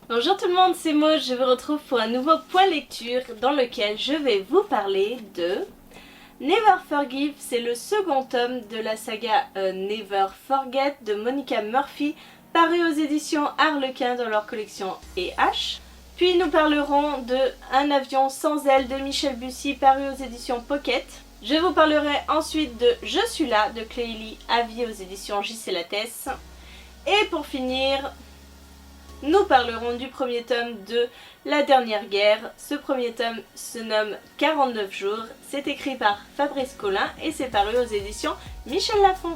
Bonjour tout le monde, c'est Maud, je vous retrouve pour un nouveau point lecture dans lequel je vais vous parler de Never Forgive. C'est le second tome de la saga Never Forget de Monica Murphy, paru aux éditions Harlequin dans leur collection EH. Puis nous parlerons de Un avion sans ailes de Michel Bussy, paru aux éditions Pocket. Je vous parlerai ensuite de Je suis là de Clélie Avis aux éditions JC Lattès. Et pour finir, nous parlerons du premier tome de La Dernière Guerre. Ce premier tome se nomme 49 jours. C'est écrit par Fabrice Collin et c'est paru aux éditions Michel Lafon.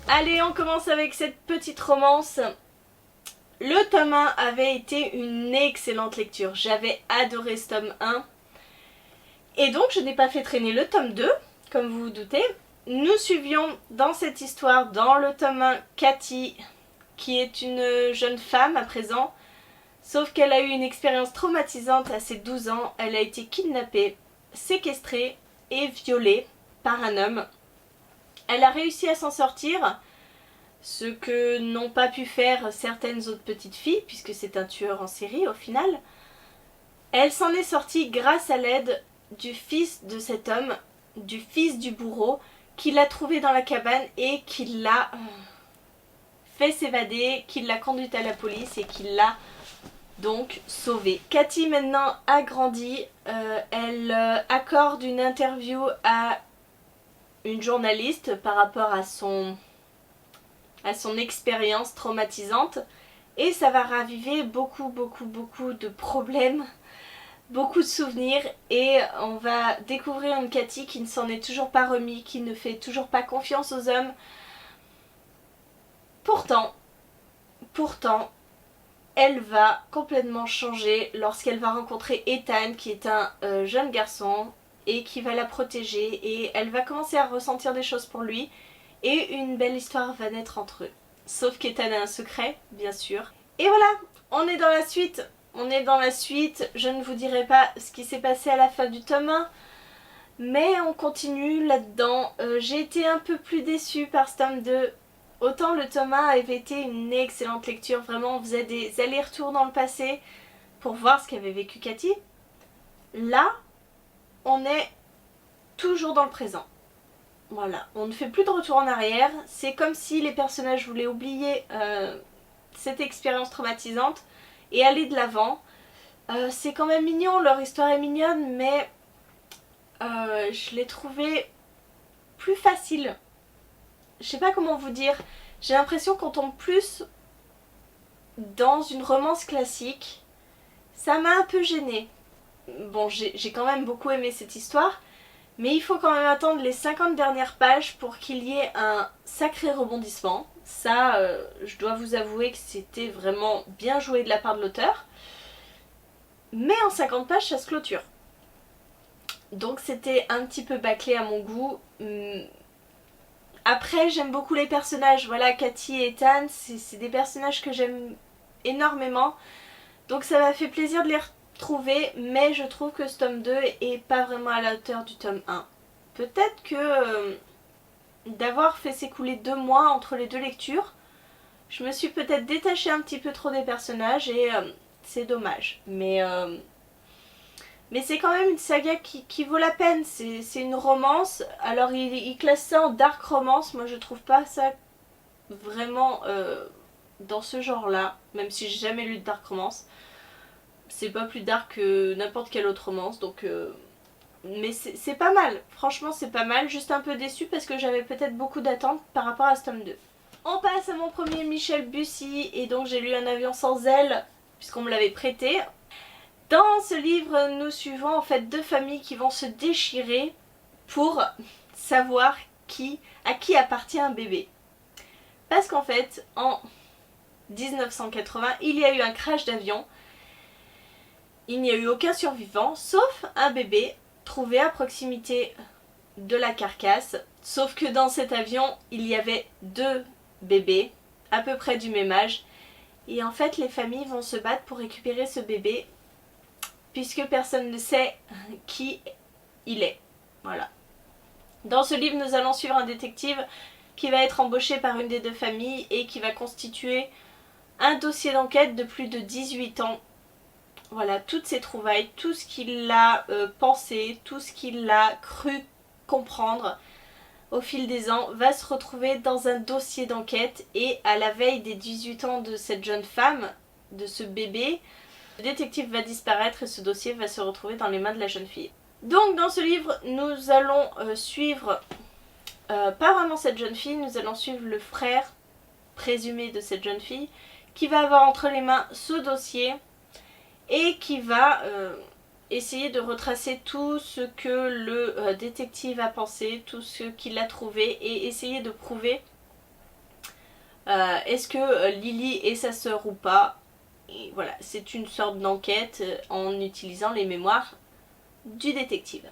Allez, on commence avec cette petite romance. Le tome 1 avait été une excellente lecture. J'avais adoré ce tome 1. Et donc je n'ai pas fait traîner le tome 2, comme vous vous doutez. Nous suivions dans cette histoire, dans le tome 1, Cathy, qui est une jeune femme à présent, sauf qu'elle a eu une expérience traumatisante à ses 12 ans. Elle a été kidnappée, séquestrée et violée par un homme. Elle a réussi à s'en sortir, ce que n'ont pas pu faire certaines autres petites filles, puisque c'est un tueur en série au final. Elle s'en est sortie grâce à l'aide du fils de cet homme, du fils du bourreau, qui l'a trouvée dans la cabane et qui l'a fait s'évader, qui l'a conduite à la police et qui l'a donc sauvée. Cathy maintenant a grandi, elle accorde une interview à une journaliste par rapport à son expérience traumatisante et ça va raviver beaucoup de problèmes, beaucoup de souvenirs et on va découvrir une Cathy qui ne s'en est toujours pas remis, qui ne fait toujours pas confiance aux hommes. Pourtant, elle va complètement changer lorsqu'elle va rencontrer Ethan qui est un jeune garçon et qui va la protéger et elle va commencer à ressentir des choses pour lui et une belle histoire va naître entre eux. Sauf qu'Ethan a un secret, bien sûr. Et voilà, on est dans la suite. Je ne vous dirai pas ce qui s'est passé à la fin du tome 1, mais on continue là-dedans. J'ai été un peu plus déçue par ce tome 2. Autant le tome 1 avait été une excellente lecture, vraiment on faisait des allers-retours dans le passé pour voir ce qu'avait vécu Cathy. Là, on est toujours dans le présent. Voilà, on ne fait plus de retour en arrière, c'est comme si les personnages voulaient oublier cette expérience traumatisante et aller de l'avant. C'est quand même mignon, leur histoire est mignonne, mais je l'ai trouvée plus facile. Je sais pas comment vous dire, j'ai l'impression qu'on tombe plus dans une romance classique. Ça m'a un peu gênée. Bon, j'ai quand même beaucoup aimé cette histoire, mais il faut quand même attendre les 50 dernières pages pour qu'il y ait un sacré rebondissement. Ça, je dois vous avouer que c'était vraiment bien joué de la part de l'auteur. Mais en 50 pages, ça se clôture. Donc c'était un petit peu bâclé à mon goût. Après, j'aime beaucoup les personnages. Voilà, Cathy et Ethan, c'est des personnages que j'aime énormément. Donc ça m'a fait plaisir de les retrouver, mais je trouve que ce tome 2 est pas vraiment à la hauteur du tome 1. Peut-être que d'avoir fait s'écouler 2 mois entre les deux lectures, je me suis peut-être détachée un petit peu trop des personnages et c'est dommage. Mais c'est quand même une saga qui vaut la peine, c'est une romance. Alors il classe ça en dark romance, moi je trouve pas ça vraiment dans ce genre là, même si j'ai jamais lu de dark romance. C'est pas plus dark que n'importe quelle autre romance, donc mais c'est pas mal, franchement c'est pas mal, juste un peu déçue parce que j'avais peut-être beaucoup d'attentes par rapport à ce tome 2. On passe à mon premier Michel Bussy et donc j'ai lu Un avion sans ailes puisqu'on me l'avait prêté. Dans ce livre, nous suivons en fait 2 familles qui vont se déchirer pour savoir à qui appartient un bébé. Parce qu'en fait, en 1980, il y a eu un crash d'avion. Il n'y a eu aucun survivant, sauf un bébé trouvé à proximité de la carcasse. Sauf que dans cet avion, il y avait 2 bébés, à peu près du même âge. Et en fait, les familles vont se battre pour récupérer ce bébé, puisque personne ne sait qui il est. Voilà. Dans ce livre, nous allons suivre un détective qui va être embauché par une des deux familles et qui va constituer un dossier d'enquête de plus de 18 ans. Voilà, toutes ses trouvailles, tout ce qu'il a pensé, tout ce qu'il a cru comprendre au fil des ans va se retrouver dans un dossier d'enquête, et à la veille des 18 ans de cette jeune femme, de ce bébé, le détective va disparaître et ce dossier va se retrouver dans les mains de la jeune fille. Donc dans ce livre, nous allons suivre, pas vraiment cette jeune fille, nous allons suivre le frère présumé de cette jeune fille, qui va avoir entre les mains ce dossier et qui va essayer de retracer tout ce que le détective a pensé, tout ce qu'il a trouvé, et essayer de prouver est-ce que Lily est sa sœur ou pas. Et voilà, c'est une sorte d'enquête en utilisant les mémoires du détective.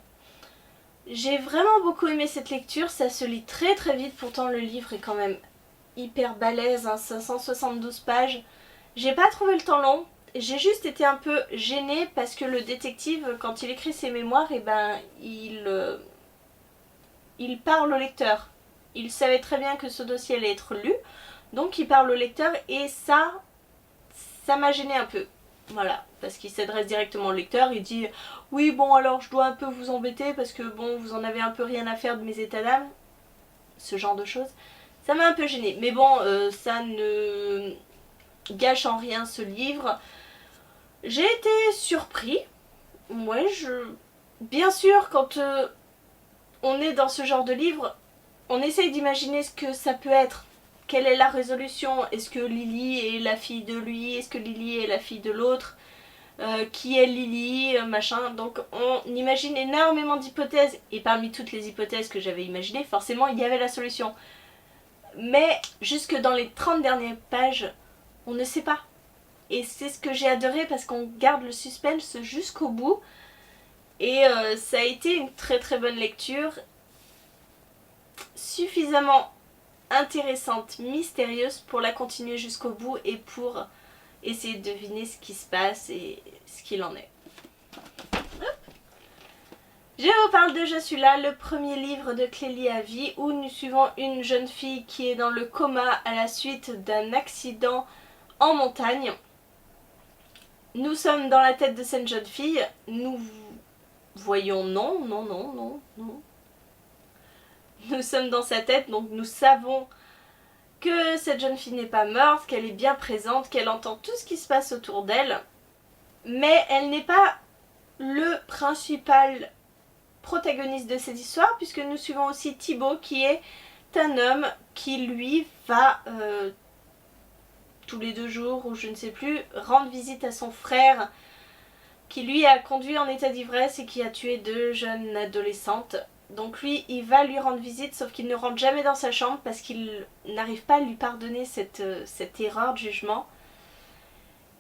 J'ai vraiment beaucoup aimé cette lecture, ça se lit très très vite, pourtant le livre est quand même hyper balèze, hein, 572 pages. J'ai pas trouvé le temps long, j'ai juste été un peu gênée parce que le détective, quand il écrit ses mémoires, et ben il parle au lecteur. Il savait très bien que ce dossier allait être lu, donc il parle au lecteur, et ça m'a gêné un peu. Voilà, parce qu'il s'adresse directement au lecteur, il dit « Oui, bon, alors je dois un peu vous embêter parce que bon, vous en avez un peu rien à faire de mes états d'âme. » Ce genre de choses. Ça m'a un peu gêné. Mais bon, ça ne gâche en rien ce livre. J'ai été surpris. Ouais, bien sûr, quand on est dans ce genre de livre, on essaye d'imaginer ce que ça peut être. Quelle est la résolution? Est-ce que Lily est la fille de lui? Est-ce que Lily est la fille de l'autre? Qui est Lily? Machin. Donc on imagine énormément d'hypothèses. Et parmi toutes les hypothèses que j'avais imaginées, forcément il y avait la solution. Mais jusque dans les 30 dernières pages, on ne sait pas. Et c'est ce que j'ai adoré parce qu'on garde le suspense jusqu'au bout. Et ça a été une très très bonne lecture. Suffisamment intéressante, mystérieuse pour la continuer jusqu'au bout et pour essayer de deviner ce qui se passe et ce qu'il en est. Je vous parle de Je suis là, le premier livre de Clélie Avy, où nous suivons une jeune fille qui est dans le coma à la suite d'un accident en montagne. Nous sommes dans la tête de cette jeune fille, nous voyons non. Nous sommes dans sa tête, donc nous savons que cette jeune fille n'est pas morte, qu'elle est bien présente, qu'elle entend tout ce qui se passe autour d'elle. Mais elle n'est pas le principal protagoniste de cette histoire, puisque nous suivons aussi Thibaut, qui est un homme qui lui va tous les 2 jours, ou je ne sais plus, rendre visite à son frère, qui lui a conduit en état d'ivresse et qui a tué 2 jeunes adolescentes. Donc lui, il va lui rendre visite, sauf qu'il ne rentre jamais dans sa chambre parce qu'il n'arrive pas à lui pardonner cette erreur de jugement.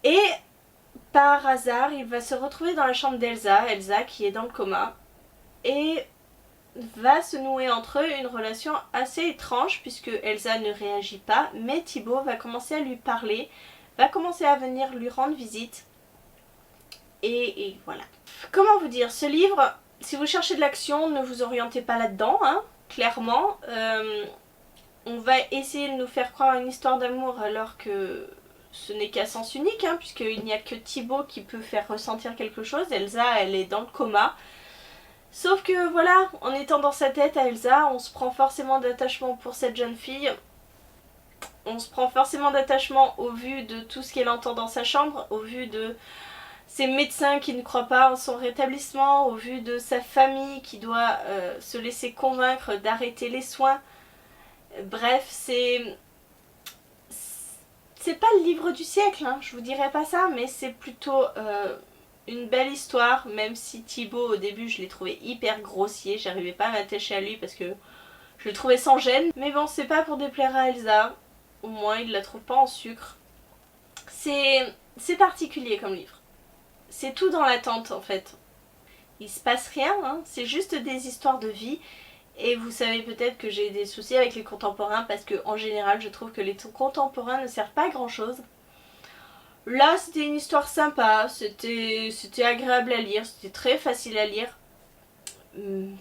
Et par hasard, il va se retrouver dans la chambre d'Elsa, Elsa qui est dans le coma, et va se nouer entre eux une relation assez étrange puisque Elsa ne réagit pas, mais Thibaut va commencer à lui parler, va commencer à venir lui rendre visite. Et voilà. Comment vous dire, ce livre, si vous cherchez de l'action, ne vous orientez pas là-dedans, hein, clairement. On va essayer de nous faire croire une histoire d'amour alors que ce n'est qu'à sens unique, hein, puisqu'il n'y a que Thibaut qui peut faire ressentir quelque chose. Elsa, elle est dans le coma. Sauf que voilà, en étant dans sa tête à Elsa, on se prend forcément d'attachement pour cette jeune fille. On se prend forcément d'attachement au vu de tout ce qu'elle entend dans sa chambre, au vu de ses médecins qui ne croient pas en son rétablissement, au vu de sa famille qui doit se laisser convaincre d'arrêter les soins. Bref, c'est pas le livre du siècle, hein, je vous dirais pas ça, mais c'est plutôt une belle histoire, même si Thibaut au début je l'ai trouvé hyper grossier, j'arrivais pas à m'attacher à lui parce que je le trouvais sans gêne. Mais bon, c'est pas pour déplaire à Elsa, au moins il la trouve pas en sucre. C'est particulier comme livre. C'est tout dans l'attente en fait. Il se passe rien, hein, c'est juste des histoires de vie. Et vous savez peut-être que j'ai des soucis avec les contemporains parce que en général je trouve que les contemporains ne servent pas à grand chose. Là c'était une histoire sympa, c'était agréable à lire, c'était très facile à lire.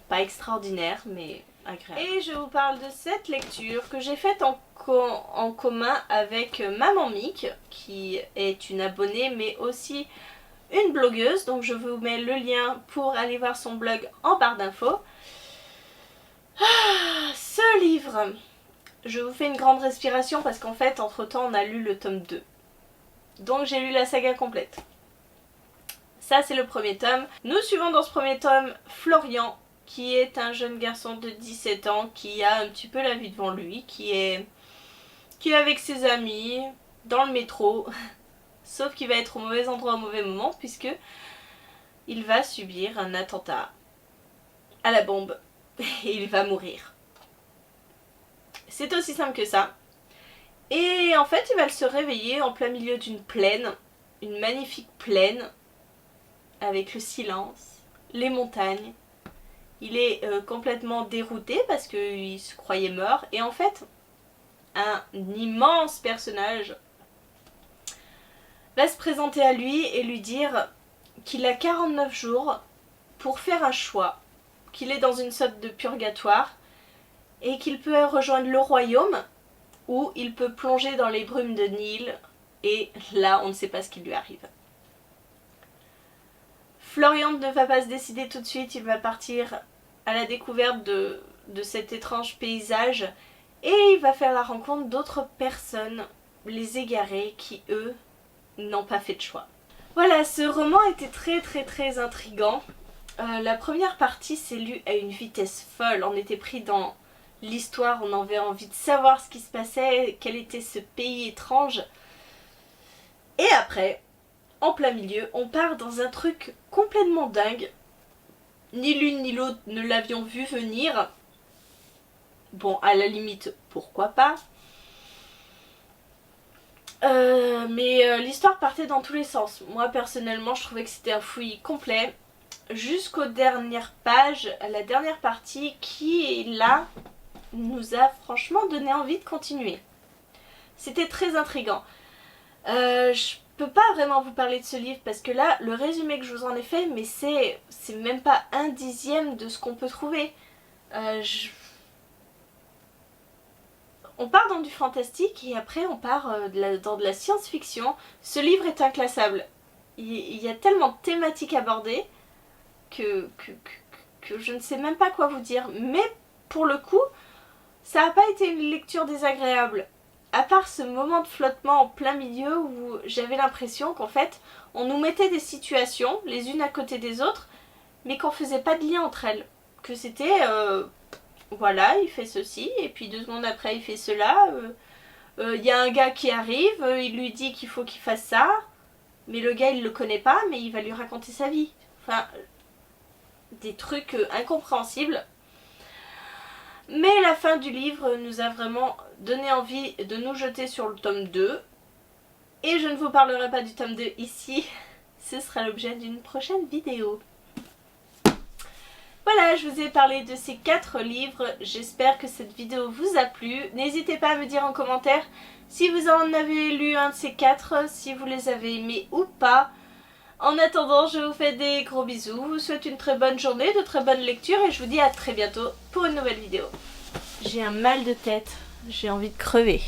Pas extraordinaire mais agréable. Et je vous parle de cette lecture que j'ai faite en commun avec Maman Mick, qui est une abonnée mais aussi une blogueuse. Donc je vous mets le lien pour aller voir son blog en barre d'infos. Ce livre, je vous fais une grande respiration parce qu'en fait, entre temps, on a lu le tome 2. Donc j'ai lu la saga complète. Ça, c'est le premier tome. Nous suivons dans ce premier tome Florian, qui est un jeune garçon de 17 ans qui a un petit peu la vie devant lui, qui est avec ses amis, dans le métro, sauf qu'il va être au mauvais endroit au mauvais moment, puisque il va subir un attentat à la bombe et il va mourir. C'est aussi simple que ça. Et en fait, il va se réveiller en plein milieu d'une plaine, une magnifique plaine, avec le silence, les montagnes. Il est complètement dérouté parce qu'il se croyait mort. Et en fait, un immense personnage va se présenter à lui et lui dire qu'il a 49 jours pour faire un choix, qu'il est dans une sorte de purgatoire et qu'il peut rejoindre le royaume ou il peut plonger dans les brumes de Nil et là on ne sait pas ce qui lui arrive. Florian ne va pas se décider tout de suite, il va partir à la découverte de cet étrange paysage et il va faire la rencontre d'autres personnes, les égarés, qui eux n'ont pas fait de choix. Voilà, ce roman était très intriguant. La première partie s'est lue à une vitesse folle, on était pris dans l'histoire, on avait envie de savoir ce qui se passait, quel était ce pays étrange. Et après, en plein milieu, on part dans un truc complètement dingue. Ni l'une ni l'autre ne l'avions vu venir. Bon, à la limite, pourquoi pas. Mais l'histoire partait dans tous les sens. Moi, personnellement, je trouvais que c'était un fouillis complet. Jusqu'aux dernières pages, à la dernière partie, qui, là, nous a franchement donné envie de continuer. C'était très intriguant. Je peux pas vraiment vous parler de ce livre parce que là, le résumé que je vous en ai fait, mais c'est même pas 1/10 de ce qu'on peut trouver. On part dans du fantastique et après on part dans de la science-fiction. Ce livre est inclassable. Il y a tellement de thématiques abordées que je ne sais même pas quoi vous dire. Mais pour le coup, ça n'a pas été une lecture désagréable. À part ce moment de flottement en plein milieu où j'avais l'impression qu'en fait, on nous mettait des situations les unes à côté des autres, mais qu'on faisait pas de lien entre elles. Que c'était, voilà, il fait ceci, et puis 2 secondes après il fait cela. Il y a un gars qui arrive, il lui dit qu'il faut qu'il fasse ça, mais le gars il le connaît pas, mais il va lui raconter sa vie. Enfin, des trucs incompréhensibles. Mais la fin du livre nous a vraiment donné envie de nous jeter sur le tome 2. Et je ne vous parlerai pas du tome 2 ici. Ce sera l'objet d'une prochaine vidéo. Voilà, je vous ai parlé de ces 4 livres. J'espère que cette vidéo vous a plu. N'hésitez pas à me dire en commentaire si vous en avez lu un de ces 4, si vous les avez aimés ou pas. En attendant, je vous fais des gros bisous, je vous souhaite une très bonne journée, de très bonnes lectures et je vous dis à très bientôt pour une nouvelle vidéo. J'ai un mal de tête, j'ai envie de crever.